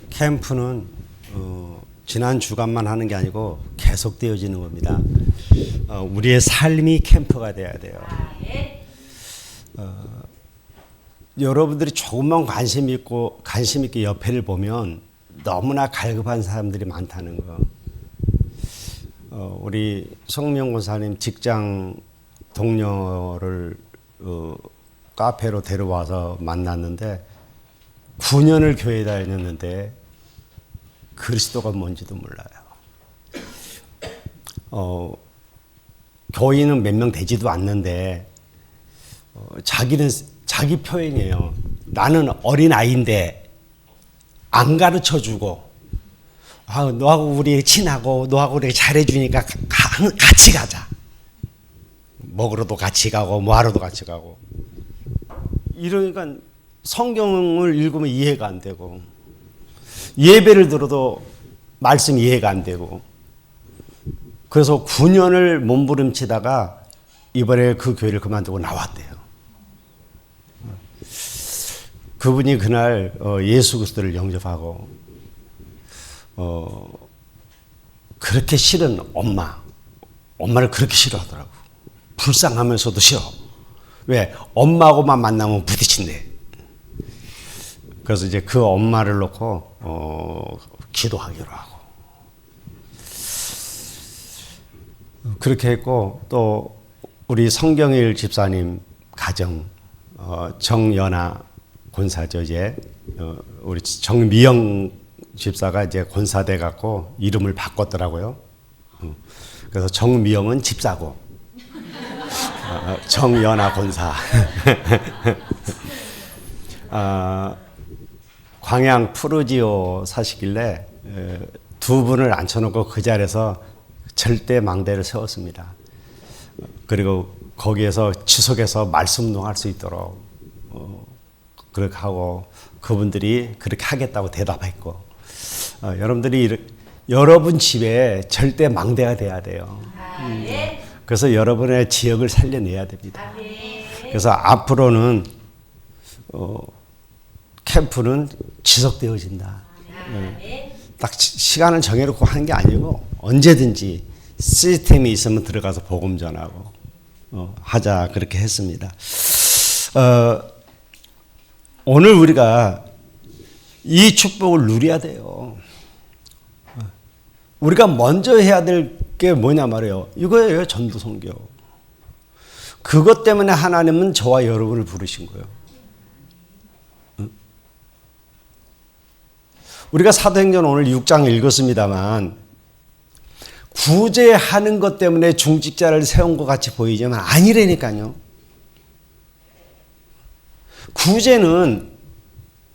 캠프는 지난 주간만 하는 게 아니고 계속 되어지는 겁니다. 우리의 삶이 캠프가 돼야 돼요. 여러분들이 조금만 관심 있게 옆에를 보면 너무나 갈급한 사람들이 많다는 거. 우리 성명 권사님 직장 동료를 카페로 데려와서 만났는데 9년을 교회 다녔는데 그리스도가 뭔지도 몰라요. 교인은 몇 명 되지도 않는데 자기 표현이에요. 나는 어린 아이인데 안 가르쳐 주고 너하고 우리 친하고 너하고 우리 잘해주니까 같이 가자. 먹으러도 같이 가고 뭐하러도 같이 가고. 이러니까 성경을 읽으면 이해가 안 되고 예배를 들어도 말씀 이해가 안 되고 그래서 9년을 몸부림치다가 이번에 그 교회를 그만두고 나왔대요. 그분이 그날 예수 그리스도를 영접하고 그렇게 싫은 엄마를 그렇게 싫어하더라고. 불쌍하면서도 싫어. 왜? 엄마하고만 만나면 부딪힌대. 그래서 이제 그 엄마를 놓고 기도하기로 하고 그렇게 했고, 또 우리 성경일 집사님 가정 정연아 권사죠. 이제 우리 정미영 집사가 이제 권사돼 갖고 이름을 바꿨더라고요. 그래서 정미영은 집사고 정연아 권사. 광양 푸르지오 사시길래 두 분을 앉혀놓고 그 자리에서 절대 망대를 세웠습니다. 그리고 거기에서 지속해서 말씀동할 수 있도록 그렇게 하고 그분들이 그렇게 하겠다고 대답했고 여러분 집에 절대 망대가 돼야 돼요. 그래서 여러분의 지역을 살려내야 됩니다. 그래서 앞으로는 캠프는 지속되어진다. 딱 시간을 정해놓고 하는 게 아니고 언제든지 시스템이 있으면 들어가서 복음 전하고 하자 그렇게 했습니다. 오늘 우리가 이 축복을 누려야 돼요. 우리가 먼저 해야 될 게 뭐냐 말이에요. 이거예요. 전도 선교. 그것 때문에 하나님은 저와 여러분을 부르신 거예요. 우리가 사도행전 오늘 6장 읽었습니다만 구제하는 것 때문에 중직자를 세운 것 같이 보이지만 아니라니까요. 구제는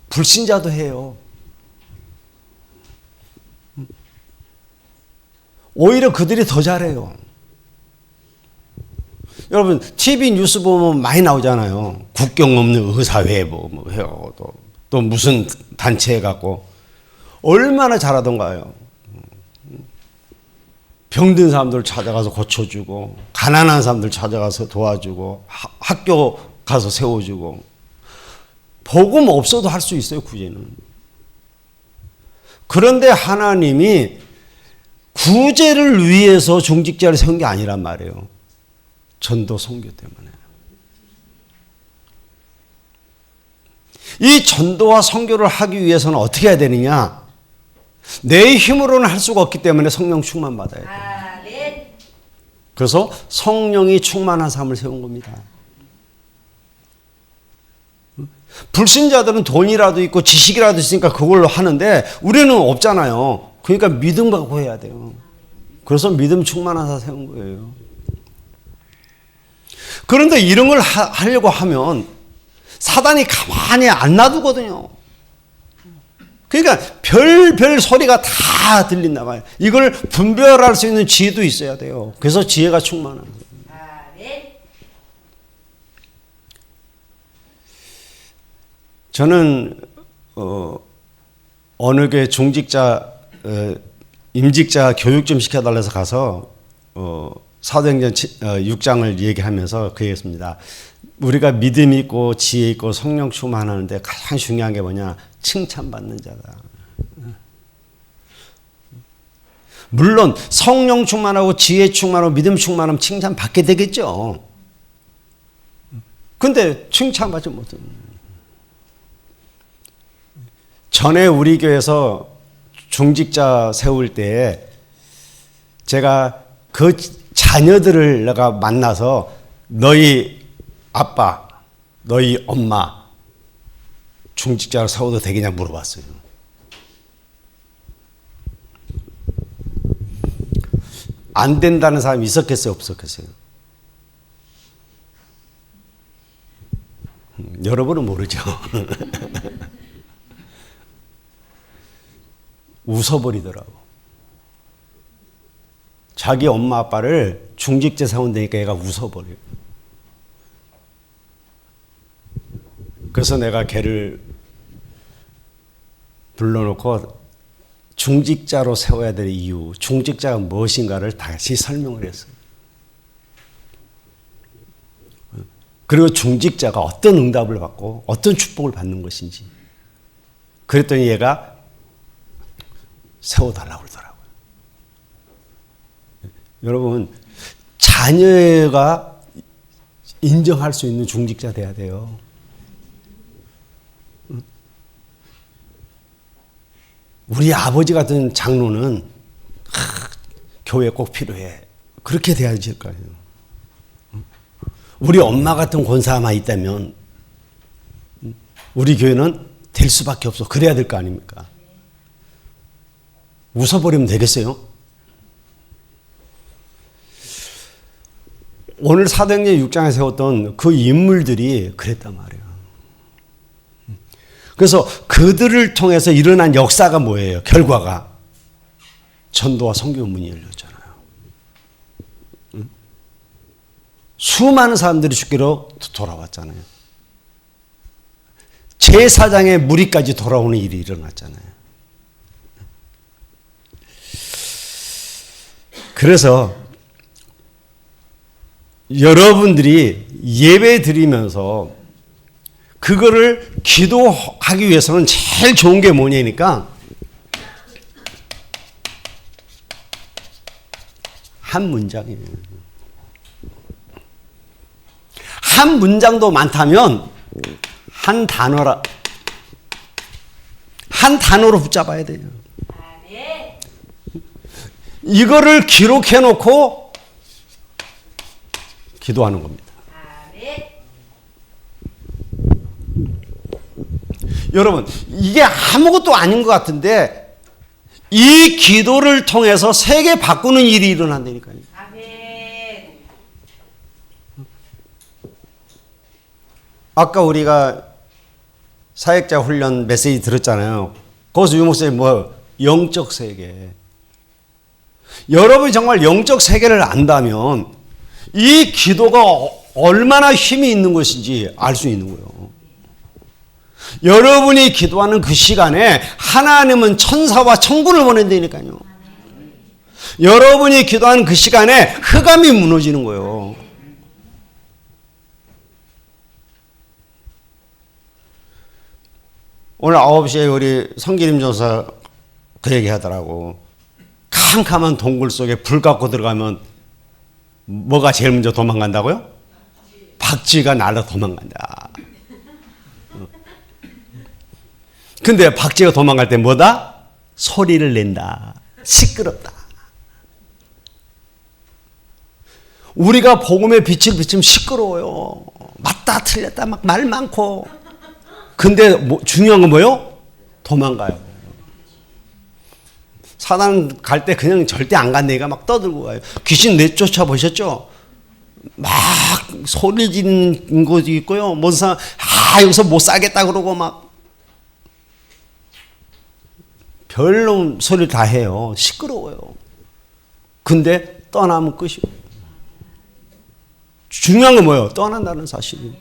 불신자도 해요. 오히려 그들이 더 잘해요. 여러분 TV 뉴스 보면 많이 나오잖아요. 국경 없는 의사회 뭐 해요. 또 무슨 단체 해갖고 얼마나 잘하던가요. 병든 사람들 찾아가서 고쳐주고 가난한 사람들 찾아가서 도와주고 학교 가서 세워주고 복음 없어도 할 수 있어요. 구제는. 그런데 하나님이 구제를 위해서 중직자를 세운 게 아니란 말이에요. 전도 선교 때문에. 이 전도와 선교를 하기 위해서는 어떻게 해야 되느냐? 내 힘으로는 할 수가 없기 때문에 성령 충만 받아야 돼요. 그래서 성령이 충만한 삶을 세운 겁니다. 불신자들은 돈이라도 있고 지식이라도 있으니까 그걸로 하는데 우리는 없잖아요. 그러니까 믿음 갖고 해야 돼요. 그래서 믿음 충만한 사 세운 거예요. 그런데 이런 걸 하려고 하면 사단이 가만히 안 놔두거든요. 그러니까 별별 소리가 다 들린다 말이에요. 이걸 분별할 수 있는 지혜도 있어야 돼요. 그래서 지혜가 충만한 거예요. 저는 어느 교회 임직자 교육 좀 시켜달라서 가서 사도행전 6장을 얘기하면서 그 얘기했습니다. 우리가 믿음 있고 지혜 있고 성령 충만하는데 가장 중요한 게 뭐냐? 칭찬받는 자다. 물론 성령 충만하고 지혜 충만하고 믿음 충만하면 칭찬받게 되겠죠. 근데 칭찬받지 못해요. 전에 우리 교회에서 중직자 세울 때 제가 그 자녀들을 내가 만나서 너희 아빠, 너희 엄마 중직자로 세워도 되겠냐 물어봤어요. 안 된다는 사람이 있었겠어요, 없었겠어요? 여러분은 모르죠. 웃어버리더라고. 자기 엄마 아빠를 중직자 세운다니까 얘가 웃어버려요. 그래서 내가 걔를 불러놓고 중직자로 세워야 될 이유, 중직자가 무엇인가를 다시 설명을 했어요. 그리고 중직자가 어떤 응답을 받고 어떤 축복을 받는 것인지. 그랬더니 얘가 세워달라고 그러더라고요. 여러분, 자녀가 인정할 수 있는 중직자 돼야 돼요. 우리 아버지 같은 장로는 교회에 꼭 필요해. 그렇게 돼야 될 거예요. 우리 엄마 같은 권사만 있다면 우리 교회는 될 수밖에 없어. 그래야 될 거 아닙니까? 웃어버리면 되겠어요? 오늘 사도행전 6장에 세웠던 그 인물들이 그랬단 말이에요. 그래서 그들을 통해서 일어난 역사가 뭐예요? 결과가 전도와 선교 문이 열렸잖아요. 수많은 사람들이 죽기로 돌아왔잖아요. 제사장의 무리까지 돌아오는 일이 일어났잖아요. 그래서 여러분들이 예배 드리면서 그거를 기도하기 위해서는 제일 좋은 게 뭐냐니까 한 문장이에요. 한 문장도 많다면 한 단어로 붙잡아야 돼요. 이거를 기록해 놓고 기도하는 겁니다. 여러분, 이게 아무것도 아닌 것 같은데 이 기도를 통해서 세계 바꾸는 일이 일어난다니까요. 아멘. 아까 우리가 사역자 훈련 메시지 들었잖아요. 거기서 유 목사님 영적 세계. 여러분이 정말 영적 세계를 안다면 이 기도가 얼마나 힘이 있는 것인지 알 수 있는 거예요. 여러분이 기도하는 그 시간에 하나님은 천사와 천군을 보낸다니까요. 여러분이 기도하는 그 시간에 흑암이 무너지는 거예요. 오늘 9시에 우리 성기림 전사 그 얘기 하더라고. 캄캄한 동굴 속에 불 갖고 들어가면 뭐가 제일 먼저 도망간다고요? 박쥐가 날아 도망간다. 근데 박쥐가 도망갈 때 뭐다? 소리를 낸다. 시끄럽다. 우리가 복음의 빛을 비치면 시끄러워요. 맞다 틀렸다 막 말 많고. 근데 중요한 건 뭐예요? 도망가요. 사단 갈 때 그냥 절대 안 간다니까 막 떠들고 가요. 귀신 내쫓아 보셨죠? 막 소리 지르는 것도 있고요. 뭔 사람 여기서 못 살겠다 그러고 막 별로 소리를 다 해요. 시끄러워요. 근데 떠나면 끝이고. 중요한 건 뭐예요? 떠난다는 사실이.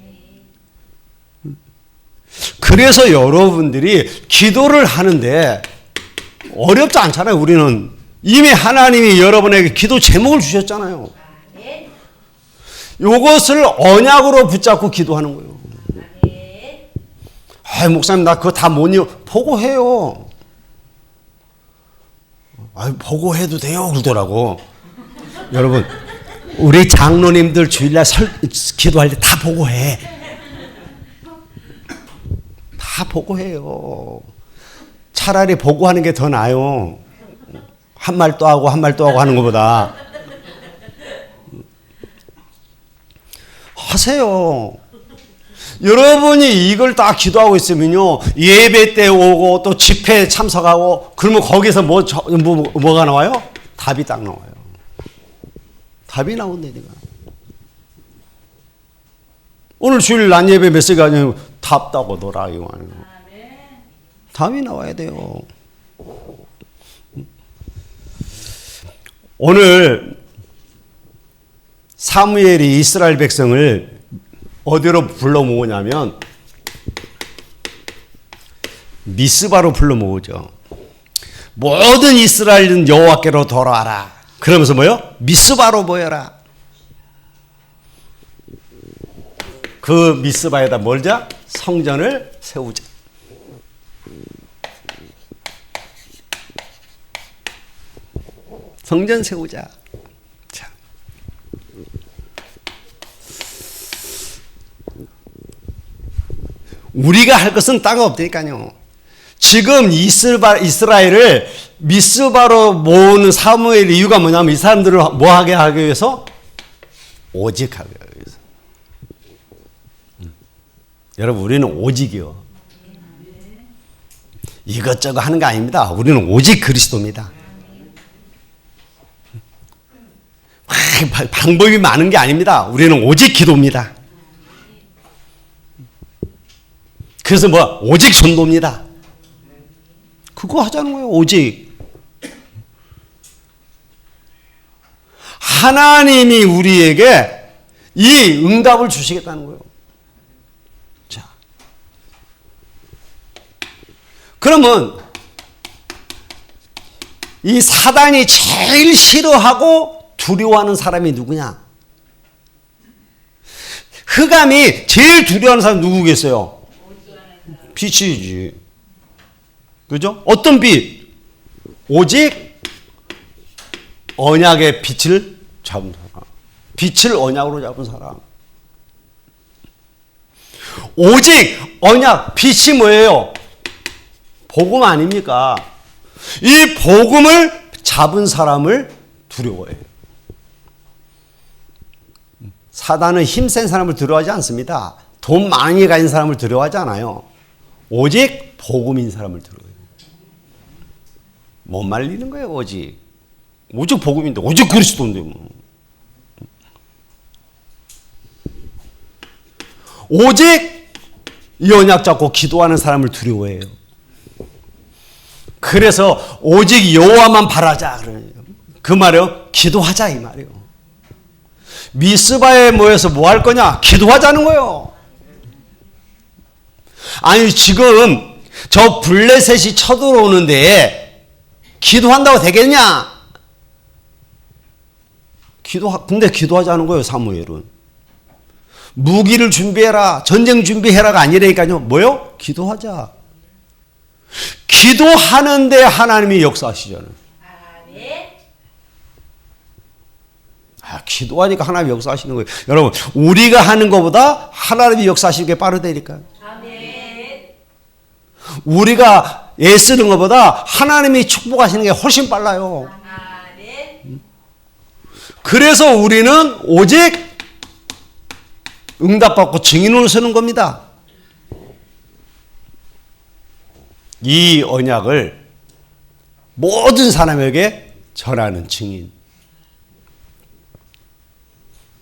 그래서 여러분들이 기도를 하는데 어렵지 않잖아요. 우리는 이미 하나님이 여러분에게 기도 제목을 주셨잖아요. 요것을 언약으로 붙잡고 기도하는 거예요. 아, 목사님 나 그거 다 못 보고해요. 아, 보고해도 돼요 그러더라고. 여러분 우리 장로님들 주일날 기도할 때 다 보고해. 다 보고해요. 차라리 보고하는 게 더 나아요. 한 말 또 하고 한 말 또 하고 하는 것보다. 하세요. 여러분이 이걸 다 기도하고 있으면요, 예배 때 오고 또 집회에 참석하고 그러면 거기서 뭐가 나와요? 답이 딱 나와요. 답이 나온다니까. 오늘 주일 낮 예배 몇 시간이면 답 따고 놀아 이거 아니에요. 답이 나와야 돼요. 오늘 사무엘이 이스라엘 백성을 어디로 불러 모으냐면 미스바로 불러 모으죠. 모든 이스라엘은 여호와께로 돌아와라. 그러면서 뭐요? 미스바로 모여라. 그 미스바에다 뭘자? 성전을 세우자. 성전 세우자. 자. 우리가 할 것은 딱 없다니까요. 지금 이스라엘을 미스바로 모으는 사무엘 이유가 뭐냐면 이 사람들을 뭐 하게 하기 위해서? 오직 하기 위해서. 여러분 우리는 오직이요. 이것저것 하는 거 아닙니다. 우리는 오직 그리스도입니다. 방법이 많은 게 아닙니다. 우리는 오직 기도입니다. 그래서 뭐 오직 전도입니다. 그거 하자는 거예요. 오직. 하나님이 우리에게 이 응답을 주시겠다는 거예요. 자, 그러면 이 사단이 제일 싫어하고 두려워하는 사람이 누구냐? 흑암이 제일 두려워하는 사람이 누구겠어요? 빛이지. 그죠? 어떤 빛? 오직 언약의 빛을 잡은 사람. 빛을 언약으로 잡은 사람. 오직 언약, 빛이 뭐예요? 복음 아닙니까? 이 복음을 잡은 사람을 두려워해요. 사단은 힘센 사람을 두려워하지 않습니다. 돈 많이 가진 사람을 두려워하지 않아요. 오직 복음인 사람을 두려워해요. 못 말리는 거예요. 오직 복음인데 오직 그리스도인데 뭐. 오직 이 언약 잡고 기도하는 사람을 두려워해요. 그래서 오직 여호와만 바라자. 그 말이요. 기도하자 이 말이에요. 미스바에 모여서 뭐 할 거냐? 기도하자는 거예요. 아니 지금 저 블레셋이 쳐들어오는데 기도한다고 되겠냐? 근데 기도하자는 거예요. 사무엘은. 무기를 준비해라. 전쟁 준비해라가 아니라니까요. 뭐요? 기도하자. 기도하는데 하나님이 역사하시잖아요. 기도하니까 하나님이 역사하시는 거예요. 여러분 우리가 하는 것보다 하나님이 역사하시는 게 빠르다니까요. 우리가 애쓰는 것보다 하나님이 축복하시는 게 훨씬 빨라요. 그래서 우리는 오직 응답받고 증인으로 서는 겁니다. 이 언약을 모든 사람에게 전하는 증인.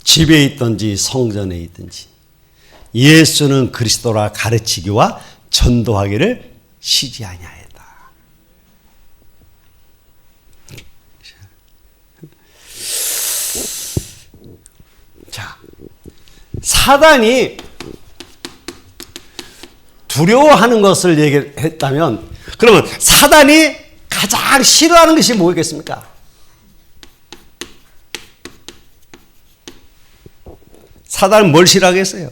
집에 있든지 성전에 있든지 예수는 그리스도라 가르치기와 전도하기를 쉬지 아니하였다. 자, 사단이 두려워하는 것을 얘기했다면 그러면 사단이 가장 싫어하는 것이 뭐겠습니까? 사단은 뭘 싫어하겠어요?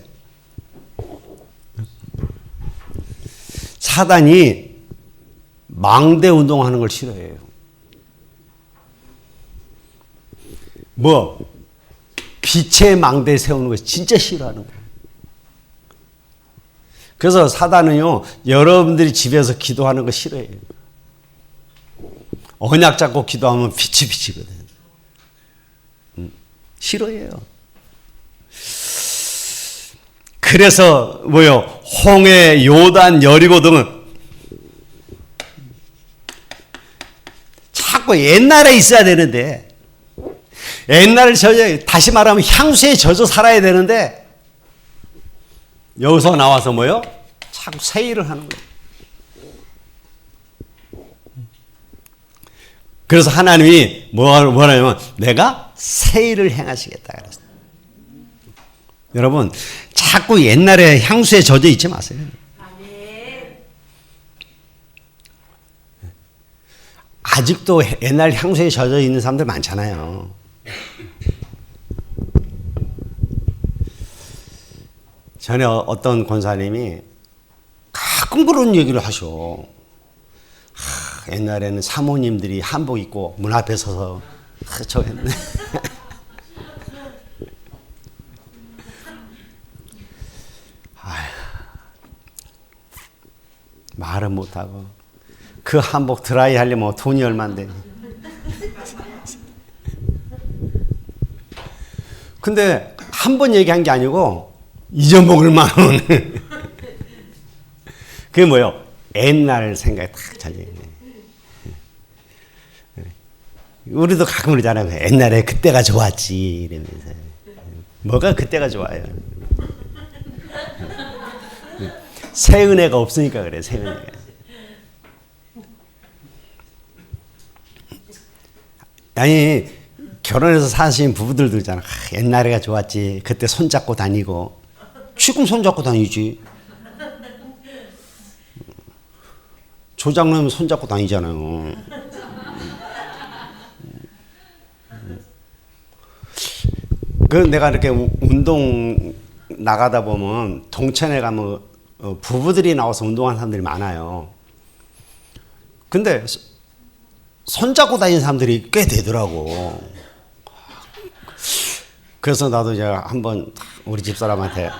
사단이 망대 운동하는 걸 싫어해요. 뭐 빛의 망대 세우는 거 진짜 싫어하는 거예요. 그래서 사단은요, 여러분들이 집에서 기도하는 거 싫어해요. 언약 잡고 기도하면 빛이 비치거든. 싫어해요. 그래서 뭐요? 홍해, 요단, 여리고 등은 자꾸 옛날에 있어야 되는데, 옛날을 다시 말하면 향수에 젖어 살아야 되는데, 여기서 나와서 뭐요? 자꾸 새 일을 하는 거예요. 그래서 하나님이 뭐라냐면 내가 새 일을 행하시겠다 그랬어요. 여러분 자꾸 옛날에 향수에 젖어 있지 마세요. 아직도 옛날 향수에 젖어 있는 사람들 많잖아요. 전에 어떤 권사님이 가끔 그런 얘기를 하셔. 옛날에는 사모님들이 한복 입고 문 앞에 서서 저 했네. 말은 못하고 그 한복 드라이 하려면 돈이 얼만데. 근데 한 번 얘기한 게 아니고 잊어먹을 만한 그게 뭐예요? 옛날 생각이 딱 잘려있네. 우리도 가끔 그러잖아요. 옛날에 그때가 좋았지 이러면서. 뭐가 그때가 좋아요? 새 은혜가 없으니까 그래. 새 은혜가. 아니 결혼해서 사신 부부들도 있잖아. 옛날에가 좋았지. 그때 손잡고 다니고. 지금 손잡고 다니지. 조장로면 손잡고 다니잖아요. 그 내가 이렇게 운동 나가다 보면 동천에 가면 부부들이 나와서 운동하는 사람들이 많아요. 근데 손잡고 다니는 사람들이 꽤 되더라고. 그래서 나도 이제 한번 우리 집사람한테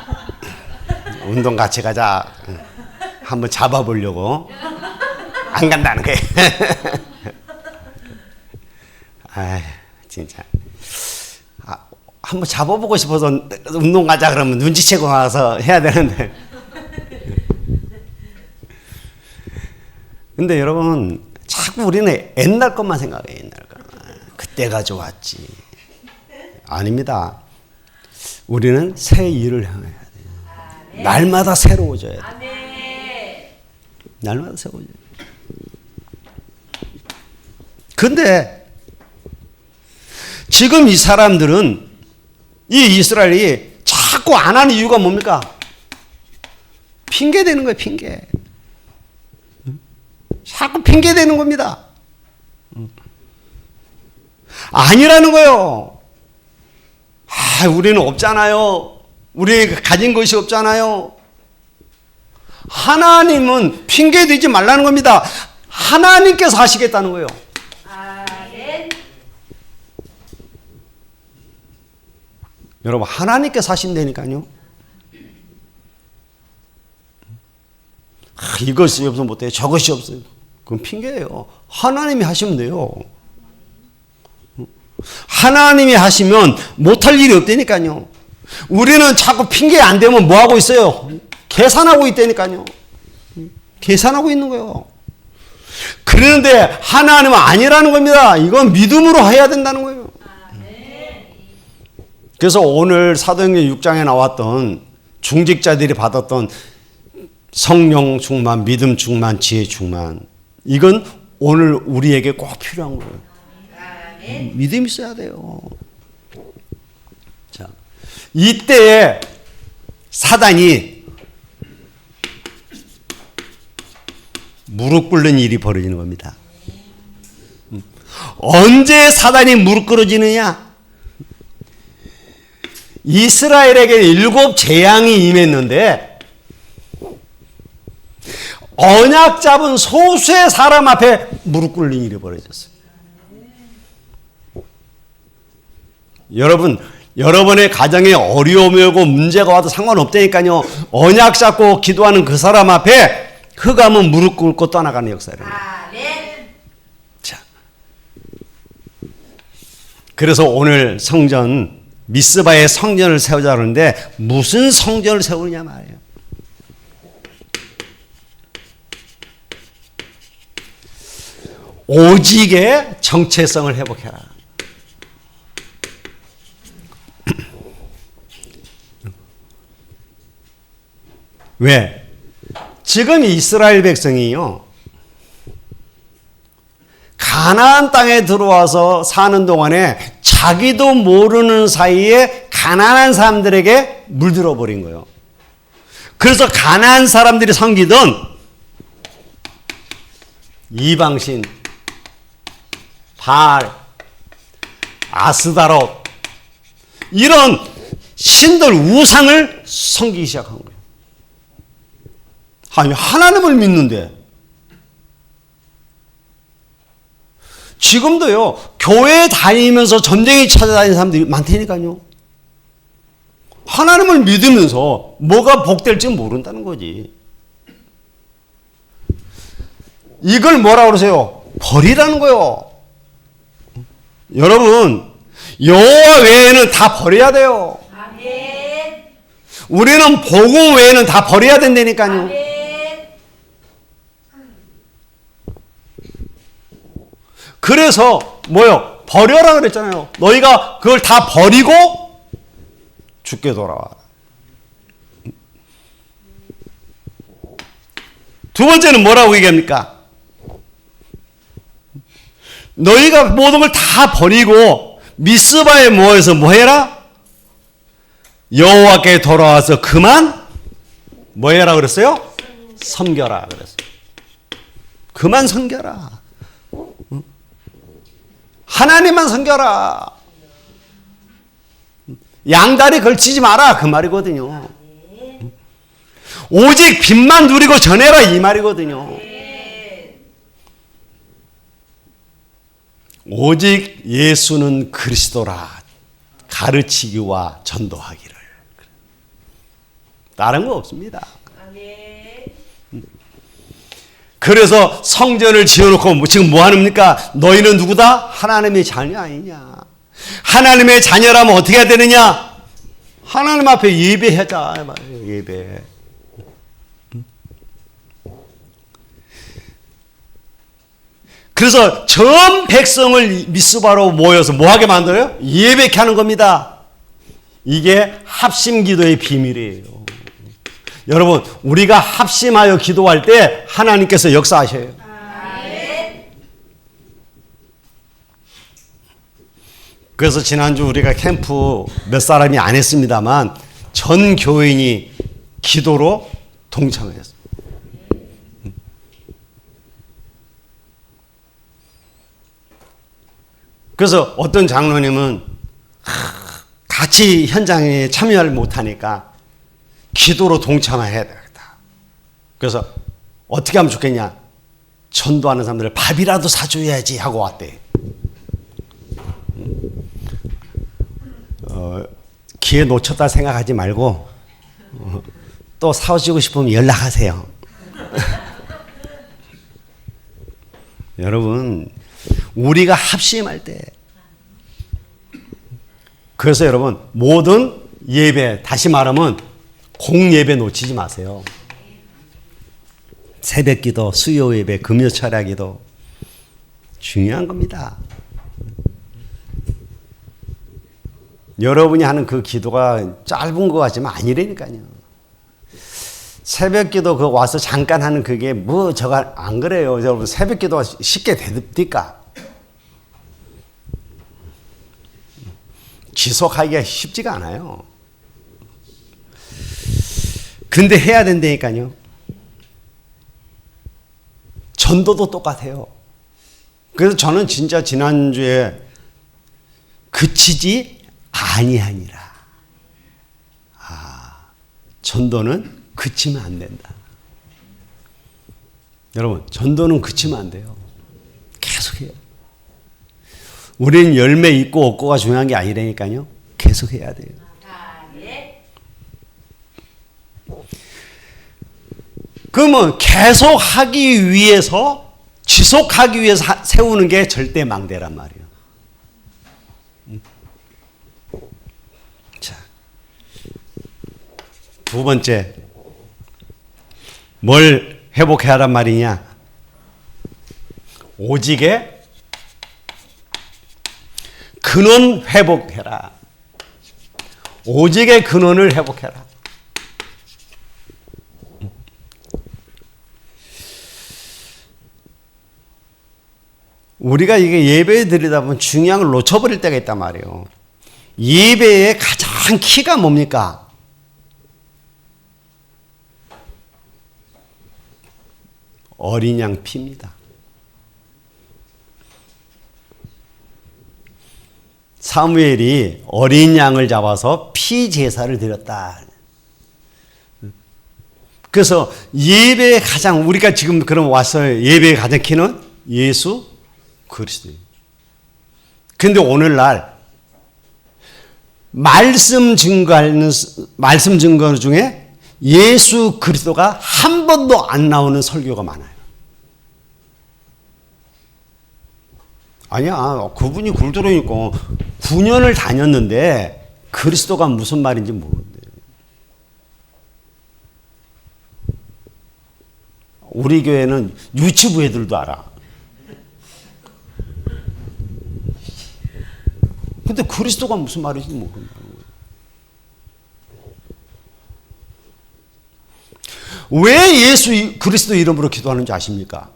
운동 같이 가자. 한번 잡아보려고. 안 간다는 거예요. 아, 진짜. 한번 잡아보고 싶어서 운동 가자 그러면 눈치채고 가서 해야 되는데. 근데 여러분, 자꾸 우리는 옛날 것만 생각해요, 옛날 것. 그때가 좋았지. 아닙니다. 우리는 새 일을 향해야 돼요. 날마다 새로워져야 돼요. 날마다 새로워져야 돼요. 근데 지금 이 사람들은 이 이스라엘이 자꾸 안 하는 이유가 뭡니까? 핑계 대는 거예요, 핑계. 자꾸 핑계 대는 겁니다. 아니라는 거예요. 우리는 없잖아요. 우리 가진 것이 없잖아요. 하나님은 핑계 대지 말라는 겁니다. 하나님께서 하시겠다는 거예요. 여러분 하나님께서 하신다니까요. 이것이 없으면 못해요. 저것이 없어요. 그건 핑계예요. 하나님이 하시면 돼요. 하나님이 하시면 못할 일이 없다니까요. 우리는 자꾸 핑계 안 되면 뭐하고 있어요? 계산하고 있다니까요. 계산하고 있는 거예요. 그런데 하나님은 아니라는 겁니다. 이건 믿음으로 해야 된다는 거예요. 그래서 오늘 사도행전 6장에 나왔던 중직자들이 받았던 성령 충만, 믿음 충만, 지혜 충만, 이건 오늘 우리에게 꼭 필요한 거예요. 믿음이 있어야 돼요. 자, 이때에 사단이 무릎 꿇는 일이 벌어지는 겁니다. 언제 사단이 무릎 꿇어지느냐? 이스라엘에게 7 재앙이 임했는데 언약 잡은 소수의 사람 앞에 무릎 꿇는 일이 벌어졌어요. 여러분의 가정에 어려움이 오고 문제가 와도 상관없다니까요. 언약 잡고 기도하는 그 사람 앞에 흑암은 무릎 꿇고 떠나가는 역사를. 자, 그래서 오늘 성전 미스바의 성전을 세우자 하는데 무슨 성전을 세우느냐 말이에요. 오직의 정체성을 회복해라. 왜? 지금 이스라엘 백성이요, 가나안 땅에 들어와서 사는 동안에 자기도 모르는 사이에 가난한 사람들에게 물들어 버린 거예요. 그래서 가난한 사람들이 섬기던 이방신, 바알, 아스다롯 이런 신들 우상을 섬기기 시작한 거예요. 아니, 하나님을 믿는데 지금도요, 교회 다니면서 전쟁이 찾아다니는 사람들이 많다니까요. 하나님을 믿으면서 뭐가 복될지 모른다는 거지. 이걸 뭐라고 그러세요? 버리라는 거요. 여러분, 여호와 외에는 다 버려야 돼요. 아멘. 우리는 복음 외에는 다 버려야 된다니까요. 아멘. 그래서 뭐요? 버려라 그랬잖아요. 너희가 그걸 다 버리고 죽게 돌아와. 두 번째는 뭐라고 얘기합니까? 너희가 모든 걸 다 버리고 미스바에 모여서 뭐 해라? 여호와께 돌아와서 그만 뭐 해라 그랬어요? 섬겨라 그랬어요. 그만 섬겨라. 하나님만 섬겨라. 양다리 걸치지 마라 그 말이거든요. 오직 빚만 누리고 전해라 이 말이거든요. 오직 예수는 그리스도라 가르치기와 전도하기를. 다른 거 없습니다. 그래서 성전을 지어놓고 지금 뭐 합니까? 너희는 누구다? 하나님의 자녀 아니냐. 하나님의 자녀라면 어떻게 해야 되느냐? 하나님 앞에 예배하자. 예배. 그래서 전 백성을 미스바로 모여서 뭐하게 만들어요? 예배케 하는 겁니다. 이게 합심기도의 비밀이에요. 여러분, 우리가 합심하여 기도할 때 하나님께서 역사하셔요. 그래서 지난주 우리가 캠프 몇 사람이 안 했습니다만 전 교인이 기도로 동참했어요. 그래서 어떤 장로님은 같이 현장에 참여를 못하니까 기도로 동참해야 되겠다. 그래서 어떻게 하면 좋겠냐? 전도하는 사람들을 밥이라도 사줘야지 하고 왔대. 기회 놓쳤다 생각하지 말고 또 사오시고 싶으면 연락하세요. 여러분, 우리가 합심할 때, 그래서 여러분 모든 예배, 다시 말하면 공예배 놓치지 마세요. 새벽기도, 수요예배, 금요철야기도 중요한 겁니다. 여러분이 하는 그 기도가 짧은 것 같지만 아니라니까요. 새벽기도 그 와서 잠깐 하는 그게 뭐 저가 안 그래요. 여러분 새벽기도가 쉽게 됩니까? 지속하기가 쉽지가 않아요. 근데 해야 된다니까요. 전도도 똑같아요. 그래서 저는 진짜 지난주에 그치지 아니하니라. 전도는 그치면 안 된다. 여러분, 전도는 그치면 안 돼요. 계속해요. 우리는 열매 있고 없고가 중요한 게 아니라니까요. 계속해야 돼요. 그러면 계속하기 위해서, 지속하기 위해서 세우는 게 절대 망대란 말이에요. 자, 두 번째, 뭘 회복해야 하란 말이냐? 오직의 근원 회복해라. 오직의 근원을 회복해라. 우리가 이게 예배 드리다 보면 중요한 걸 놓쳐버릴 때가 있단 말이에요. 예배의 가장 키가 뭡니까? 어린 양 피입니다. 사무엘이 어린 양을 잡아서 피 제사를 드렸다. 그래서 예배의 가장, 우리가 지금 그럼 왔어요. 예배의 가장 키는 예수 그리스도예요. 근데 오늘날 말씀 증거 중에 예수 그리스도가 한 번도 안 나오는 설교가 많아요. 아니야, 그분이 굴도로니까 9년을 다녔는데 그리스도가 무슨 말인지 모르는데. 우리 교회는 유치부 애들도 알아. 근데 그리스도가 무슨 말인지 모른다는 거예요. 왜 예수 그리스도 이름으로 기도하는지 아십니까?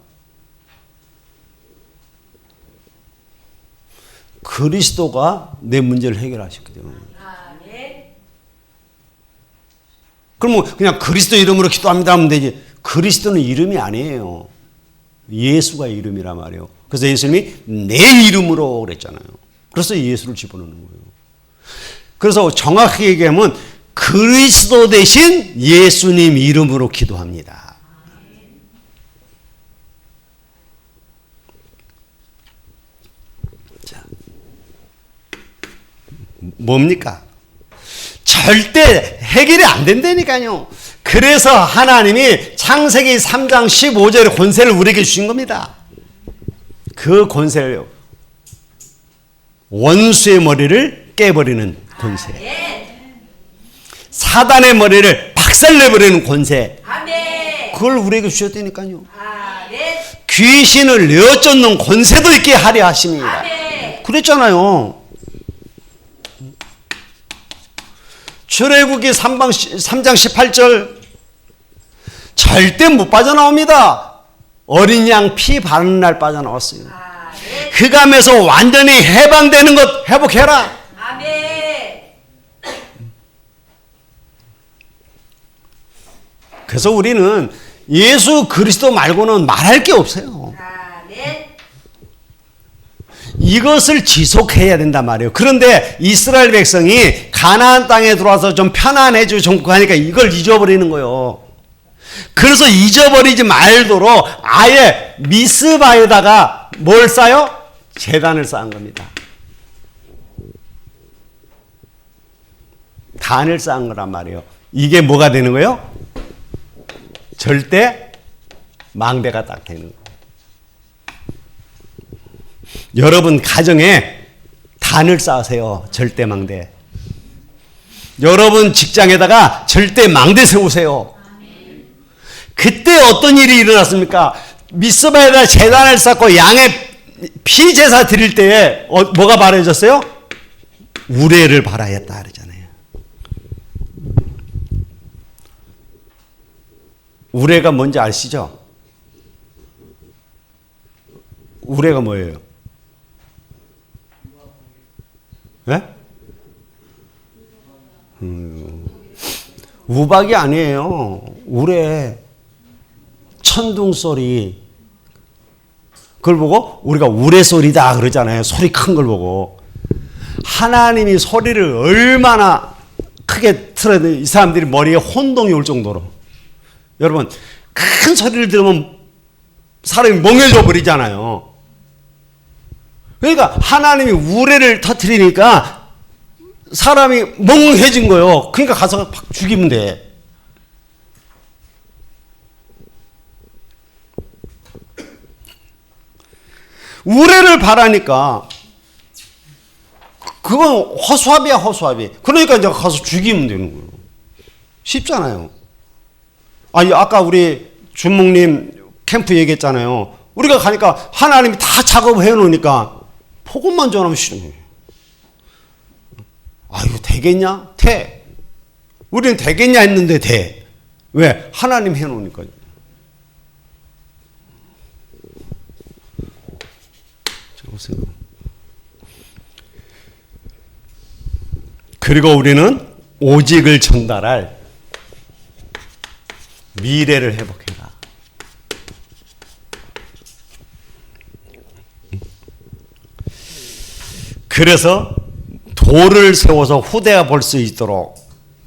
그리스도가 내 문제를 해결하셨기 때문에. 그럼 그냥 그리스도 이름으로 기도합니다 하면 되지. 그리스도는 이름이 아니에요. 예수가 이름이란 말이에요. 그래서 예수님이 내 이름으로 그랬잖아요. 그래서 예수를 집어넣는 거예요. 그래서 정확하게 얘기하면 그리스도 대신 예수님 이름으로 기도합니다. 자, 뭡니까? 절대 해결이 안 된다니까요. 그래서 하나님이 창세기 3장 15절의 권세를 우리에게 주신 겁니다. 그 권세를, 원수의 머리를 깨버리는 권세, 사단의 머리를 박살내버리는 권세, 그걸 우리에게 주셨다니까요. 귀신을 내어쫓는 권세도 있게 하려 하십니다. 그랬잖아요. 출애굽기 3장 18절, 절대 못 빠져나옵니다. 어린 양 피 바르는 날 빠져나왔어요. 흑암에서 완전히 해방되는 것 회복해라. 그래서 우리는 예수 그리스도 말고는 말할 게 없어요. 이것을 지속해야 된단 말이에요. 그런데 이스라엘 백성이 가나안 땅에 들어와서 좀 편안해지고 좀 하니까 이걸 잊어버리는 거예요. 그래서 잊어버리지 말도록 아예 미스바에다가 뭘 쌓아요? 제단을 쌓은 겁니다. 단을 쌓은 거란 말이에요. 이게 뭐가 되는 거예요? 절대 망대가 딱 되는 거예요. 여러분 가정에 단을 쌓으세요. 절대 망대. 여러분 직장에다가 절대 망대 세우세요. 그때 어떤 일이 일어났습니까? 미스바에다 제단을 쌓고 양의 피 제사 드릴 때에 뭐가 바라졌어요? 우레를 바라였다 그러잖아요. 우레가 뭔지 아시죠? 우레가 뭐예요? 네? 우박이 아니에요. 우레. 천둥 소리. 그걸 보고 우리가 우레소리다 그러잖아요. 소리 큰 걸 보고. 하나님이 소리를 얼마나 크게 스트레스, 이 사람들이 머리에 혼동이 올 정도로. 여러분, 큰 소리를 들으면 사람이 멍해져 버리잖아요. 그러니까 하나님이 우레를 터뜨리니까 사람이 멍해진 거예요. 그러니까 가서 팍 죽이면 돼. 우레를 바라니까 그건 허수아비야, 허수아비. 그러니까 이제 가서 죽이면 되는 거예요. 쉽잖아요. 아니, 아까 우리 준목님 캠프 얘기했잖아요. 우리가 가니까 하나님이 다 작업을 해놓으니까 복음만 전하면 싫은 거예요. 아, 이거 되겠냐? 돼. 우리는 되겠냐 했는데 돼. 왜? 하나님 해놓으니까요. 자, 보세요. 그리고 우리는 오직을 전달할 미래를 회복해라. 그래서 돌을 세워서 후대가 볼 수 있도록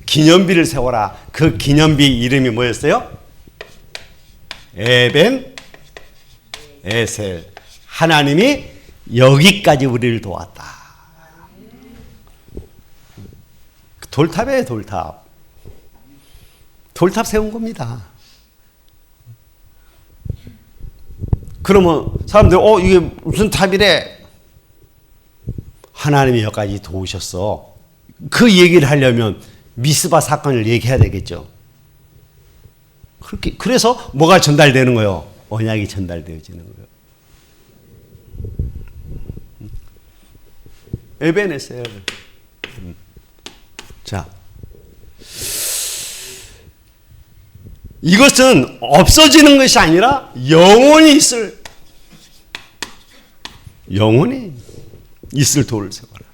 기념비를 세워라. 그 기념비 이름이 뭐였어요? 에벤 에셀. 하나님이 여기까지 우리를 도왔다. 돌탑이에요, 돌탑. 돌탑 세운 겁니다. 그러면 사람들이 이게 무슨 탑이래? 하나님이 여기까지 도우셨어. 그 얘기를 하려면 미스바 사건을 얘기해야 되겠죠. 그래서 뭐가 전달되는 거예요? 언약이 전달되어지는 거예요. 에베네셀. 자, 이것은 없어지는 것이 아니라 영원히 있을 돌을 세워라.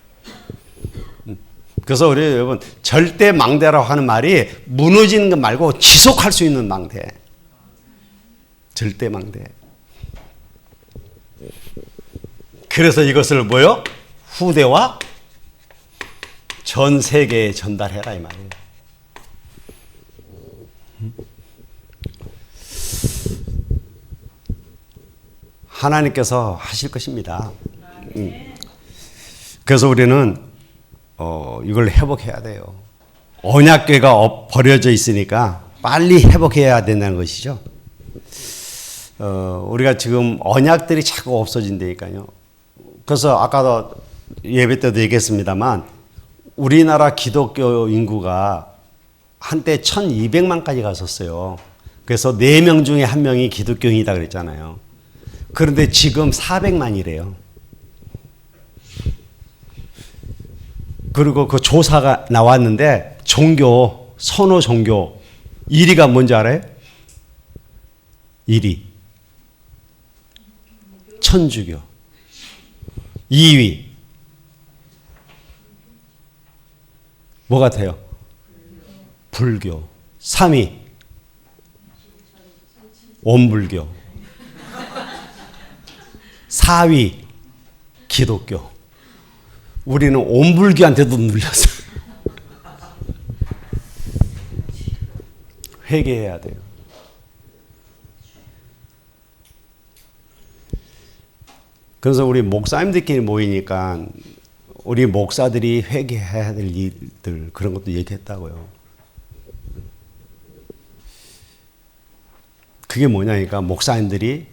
그래서 우리 여러분, 절대 망대라고 하는 말이 무너지는 것 말고 지속할 수 있는 망대. 절대 망대. 그래서 이것을 뭐요? 후대와 전 세계에 전달해라 이 말이에요. 하나님께서 하실 것입니다. 그래서 우리는 이걸 회복해야 돼요. 언약궤가 버려져 있으니까 빨리 회복해야 된다는 것이죠. 우리가 지금 언약들이 자꾸 없어진다니까요. 그래서 아까도 예배 때도 얘기했습니다만 우리나라 기독교 인구가 한때 1200만까지 갔었어요. 그래서 4명 중에 1명이 기독교인이다 그랬잖아요. 그런데 지금 400만이래요. 그리고 그 조사가 나왔는데 선호 종교 1위가 뭔지 알아요? 1위 천주교, 2위 뭐 같아요? 불교, 3위 원불교, 4위 기독교. 우리는 원불교한테도 눌렸어요. 회개해야 돼요. 그래서 우리 목사님들끼리 모이니까 우리 목사들이 회개해야 될 일들 그런 것도 얘기했다고요. 그게 뭐냐니까 목사님들이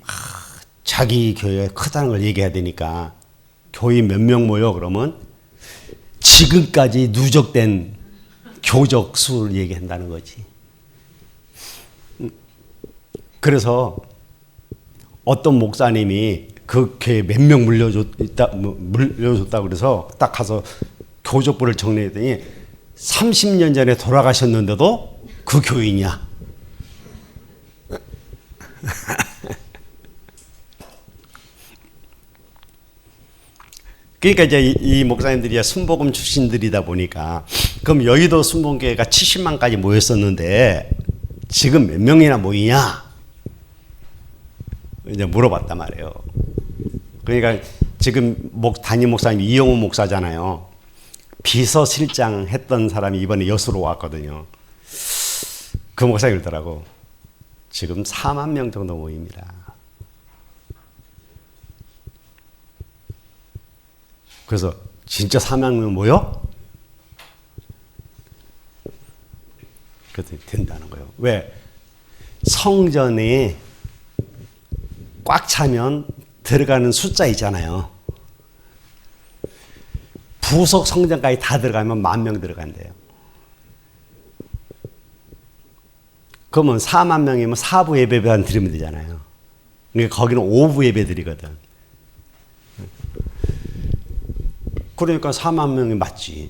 자기 교회가 크다는 걸 얘기해야 되니까 교인 몇 명 모여 그러면 지금까지 누적된 교적 수를 얘기한다는 거지. 그래서 어떤 목사님이 그 교회 몇 명 물려줬다 그래서 딱 가서 교적부를 정리했더니 30년 전에 돌아가셨는데도 그 교인이야. 그러니까 이제 이 목사님들이 순복음 출신들이다 보니까 그럼 여의도 순복음교회가 70만까지 모였었는데 지금 몇 명이나 모이냐? 이제 물어봤단 말이에요. 그러니까 지금 담임 목사님 이영호 목사잖아요. 비서실장 했던 사람이 이번에 여수로 왔거든요. 그 목사님 그러더라고. 지금 4만 명 정도 모입니다. 그래서 진짜 4만 명 모여? 그랬더니 된다는 거예요. 왜? 성전이 꽉 차면 들어가는 숫자 있잖아요. 부속 성전까지 다 들어가면 10,000명 들어간대요. 그러면 4만 명이면 4부 예배만 드리면 되잖아요. 그러니까 거기는 5부 예배 드리거든. 그러니까 4만 명이 맞지.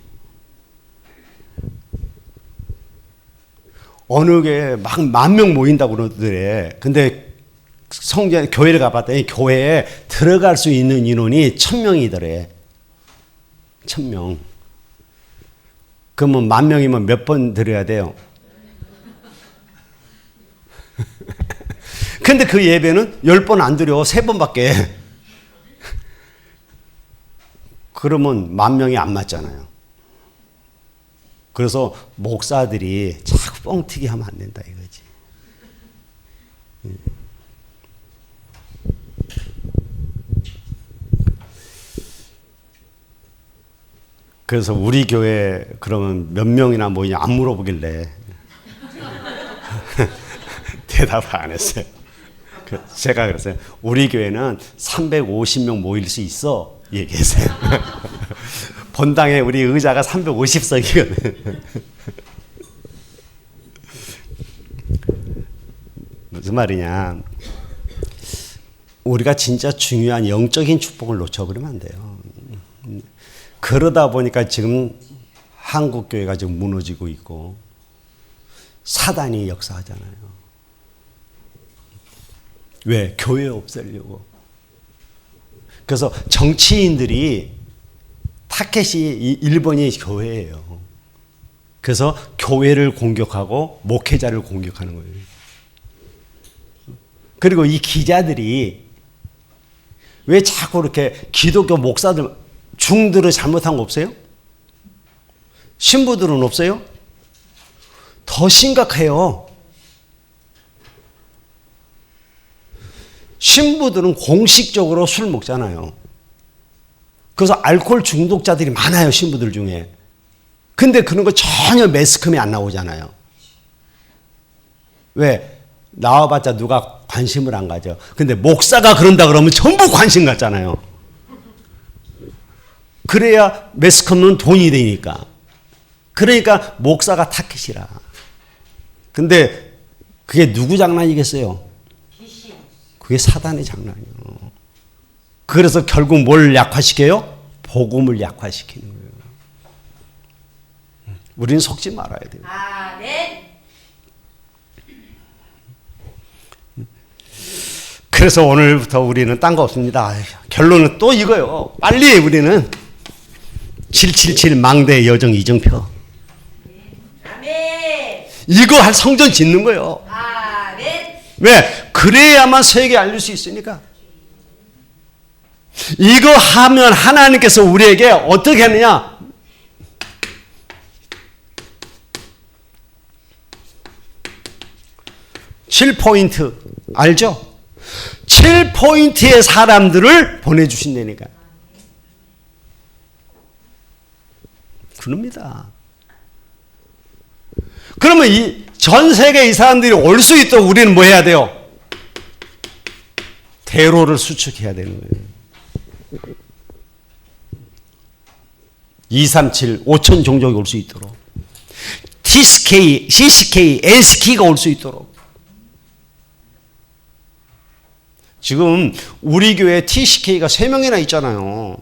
어느 게 막 10,000명 모인다고 그러더래. 근데 성전, 교회를 가봤더니 교회에 들어갈 수 있는 인원이 1,000명이더래. 1,000명. 그러면 10,000명이면 몇 번 드려야 돼요? 근데 그 예배는 10번 안 드려. 3번밖에. 그러면 10,000명이 안 맞잖아요. 그래서 목사들이 자꾸 뻥튀기 하면 안 된다 이거지. 그래서 우리 교회 그러면 몇 명이나 모이냐 안 물어보길래 대답을 안 했어요. 제가 그랬어요. 우리 교회는 350명 모일 수 있어. 얘기했어요. 본당에 우리 의자가 350석이거든. 무슨 말이냐. 우리가 진짜 중요한 영적인 축복을 놓쳐버리면 안 돼요. 그러다 보니까 지금 한국교회가 지금 무너지고 있고 사단이 역사하잖아요. 왜? 교회 없애려고. 그래서 정치인들이 타켓이 1번이 교회예요. 그래서 교회를 공격하고 목회자를 공격하는 거예요. 그리고 이 기자들이 왜 자꾸 이렇게 기독교 목사들, 중들은 잘못한 거 없어요? 신부들은 없어요? 더 심각해요. 신부들은 공식적으로 술 먹잖아요. 그래서 알코올 중독자들이 많아요, 신부들 중에. 근데 그런 거 전혀 매스컴에 안 나오잖아요. 왜? 나와봤자 누가 관심을 안 가져. 근데 목사가 그런다 그러면 전부 관심 갖잖아요. 그래야 매스컴은 돈이 되니까. 그러니까 목사가 타켓이라. 근데 그게 누구 장난이겠어요? 그게 사단의 장난이에요. 그래서 결국 뭘 약화시켜요? 복음을 약화시키는 거예요. 우리는 속지 말아야 돼요. 아멘. 그래서 오늘부터 우리는 딴 거 없습니다. 결론은 또 이거요. 빨리 우리는 777 망대 여정 이정표. 아멘. 이거 할 성전 짓는 거예요. 아멘. 왜? 그래야만 세계에 알릴 수 있으니까. 이거 하면 하나님께서 우리에게 어떻게 하느냐? (7포인트) 알죠? 7포인트의 사람들을 보내주신다니까. 그럽니다. 그러면 이 전 세계 이 사람들이 올 수 있도록 우리는 뭐 해야 돼요? 대로를 수축해야 되는 거예요. 237, 5천 종족이 올 수 있도록. TCK, CCK, SK가 올 수 있도록. 지금 우리 교회 TCK가 3명이나 있잖아요.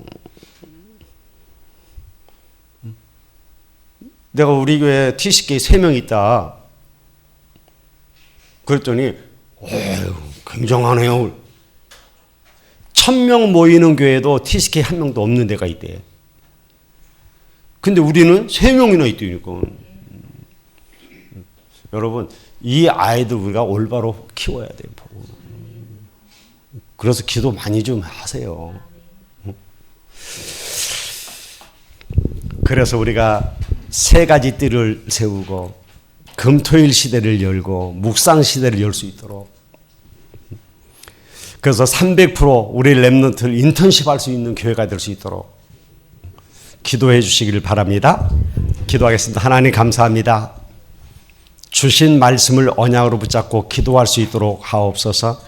내가 우리 교회 TCK 3명 있다. 그랬더니 굉장하네요. 1,000명 모이는 교회도 TCK 1명도 없는 데가 있대. 근데 우리는 3명이나 있다니까. 여러분, 이 아이들 우리가 올바로 키워야 돼요. 그래서 기도 많이 좀 하세요. 그래서 우리가 세 가지 뜰을 세우고 금토일 시대를 열고 묵상 시대를 열 수 있도록, 그래서 300% 우리 렘넌트를 인턴십 할 수 있는 교회가 될 수 있도록 기도해 주시기를 바랍니다. 기도하겠습니다. 하나님 감사합니다. 주신 말씀을 언약으로 붙잡고 기도할 수 있도록 하옵소서.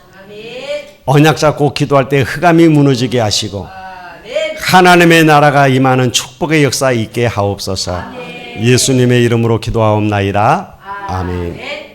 언약 잡고 기도할 때 흑암이 무너지게 하시고 하나님의 나라가 임하는 축복의 역사 있게 하옵소서. 예수님의 이름으로 기도하옵나이다. 아멘.